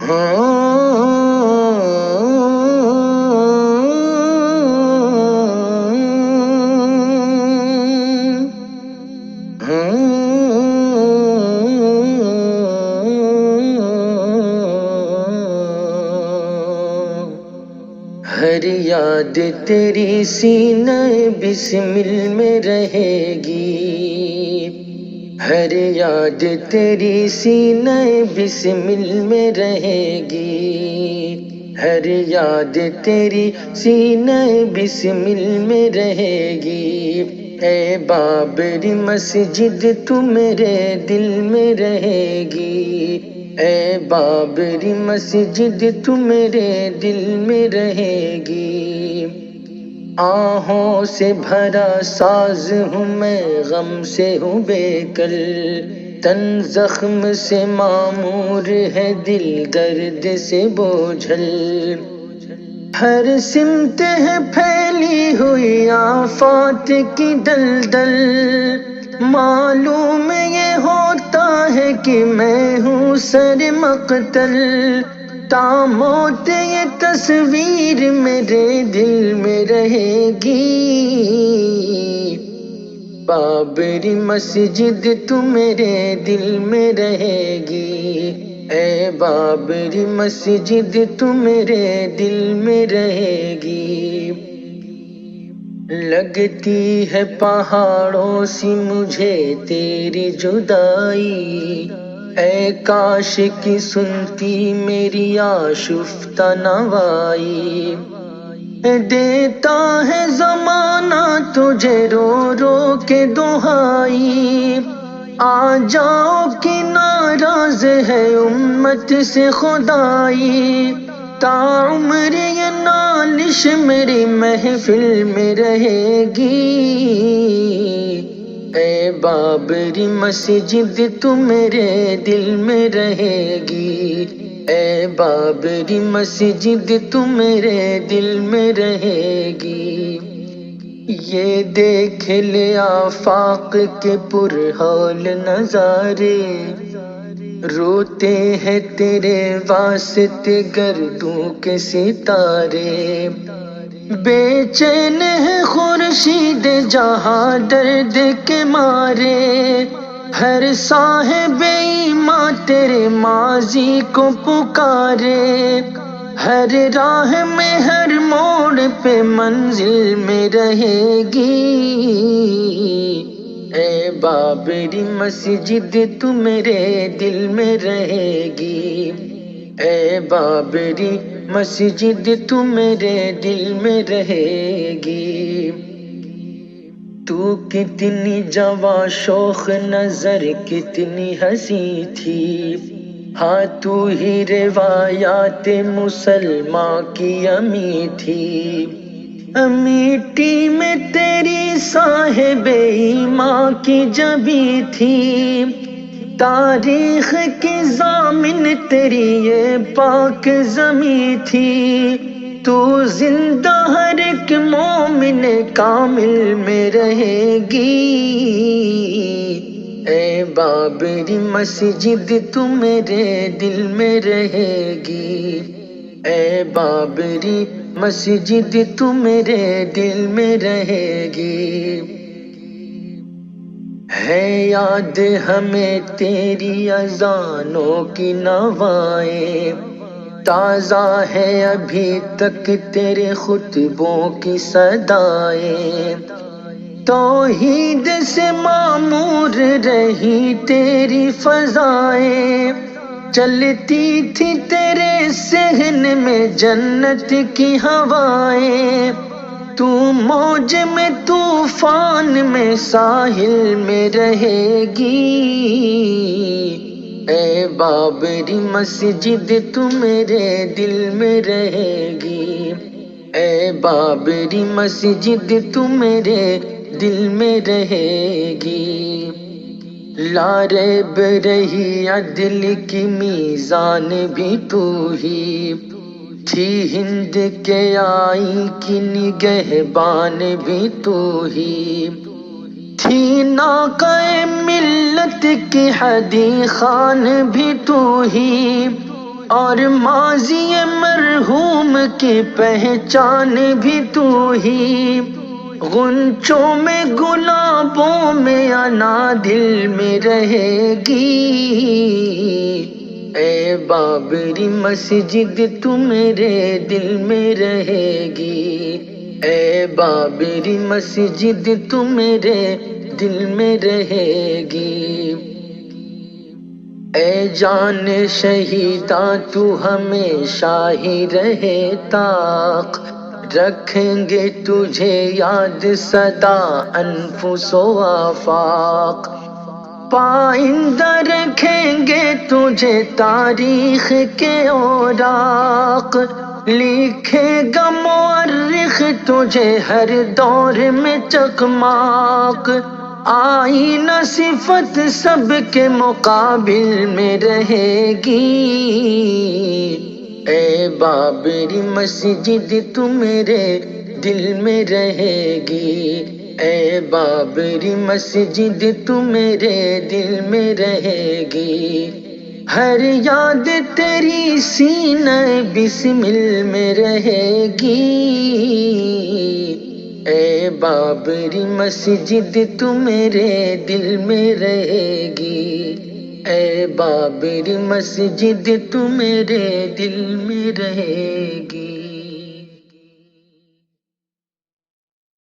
ہر یاد تیری سینہ بسمل میں رہے گی، ہر یاد تیری سینہ بسمل میں رہے گی، ہر یاد تیری سینہ بسمل میں رہے گی، اے بابری مسجد تو میرے دل میں رہے گی، اے بابری مسجد تو میرے دل میں رہے گی۔ آہوں سے بھرا ساز ہوں میں، غم سے ہوں بے کل، تن زخم سے معمور ہے، دل درد سے بوجھل، ہر سمت ہے پھیلی ہوئی آفات کی دلدل، معلوم یہ ہوتا ہے کہ میں ہوں سر مقتل، تا موت یہ تصویر میرے دل میں رہے گی، بابری مسجد تو میرے دل میں رہے گی، اے بابری مسجد تو میرے دل میں رہے گی۔ لگتی ہے پہاڑوں سی مجھے تیری جدائی، اے کاش کی سنتی میری آشفتہ نوائی، دیتا ہے زمانہ تجھے رو رو کے دہائی، آ جاؤ کہ ناراض ہے امت سے خدائی، تا عمر یہ نالش میری محفل میں رہے گی، اے بابری مسجد تو میرے دل میں رہے گی، اے بابری مسجد تو میرے دل میں رہے گی۔ یہ دیکھ لے آفاق کے پرحال نظارے، روتے ہیں تیرے واسطے گردوں کے ستارے، بے چین ہے خورشید جہاں درد کے مارے، ہر صاحب ایمان تیرے ماضی کو پکارے، ہر راہ میں ہر موڑ پہ منزل میں رہے گی، اے بابری مسجد تو میرے دل میں رہے گی، اے بابری مسجد تو میرے دل میں رہے گی۔ تو کتنی جواں شوخ نظر کتنی ہنسی تھی، ہاں تو ہی روایات مسلماں کی امی تھی، میٹی میں تیری صاحب ایمان کی جبی تھی، تاریخ کی ضامن تیری یہ پاک زمیں تھی، تو زندہ ہر ایک مومن کامل میں رہے گی، اے بابری مسجد تو میرے دل میں رہے گی، اے بابری مسجد تو میرے دل میں رہے گی۔ ہے یاد ہمیں تیری اذانوں کی نوائیں، تازہ ہے ابھی تک تیرے خطبوں کی صدائیں، توحید سے معمور رہی تیری فضائیں، چلتی تھی تیرے صحن میں جنت کی ہوائیں، تو موج میں طوفان میں ساحل میں رہے گی، اے بابری مسجد تو میرے دل میں رہے گی، اے بابری مسجد تو میرے دل میں رہے گی۔ لا ریب رہی عدل کی میزان بھی تو ہی تھی، ہند کے آئین کی نگہبان بھی تو ہی تھی، ناقہ ملت کی ہدی خان بھی تو ہی، اور ماضی مرحوم کی پہچان بھی تو ہی، غنچوں میں گلابوں میں انا دل میں رہے گی، اے بابری مسجد تو میرے دل میں رہے گی، اے بابری مسجد تو میرے دل میں رہے گی، اے جان شہیداں تو ہمیشہ ہی رہے طاق، رکھیں گے تجھے یاد سدا انفس و آفاق، پائندہ رکھیں گے تجھے تاریخ کے اوراق، لکھے گا مورخ تجھے ہر دور میں چکماق، آئینہ صفت سب کے مقابل میں رہے گی، اے بابری مسجد تو میرے دل میں رہے گی، اے بابری مسجد تو میرے دل میں رہے گی، ہر یاد تیری سینہ بسمل میں رہے گی، اے بابری مسجد تو میرے دل میں رہے گی، اے بابری مسجد تو میرے دل میں رہے گی۔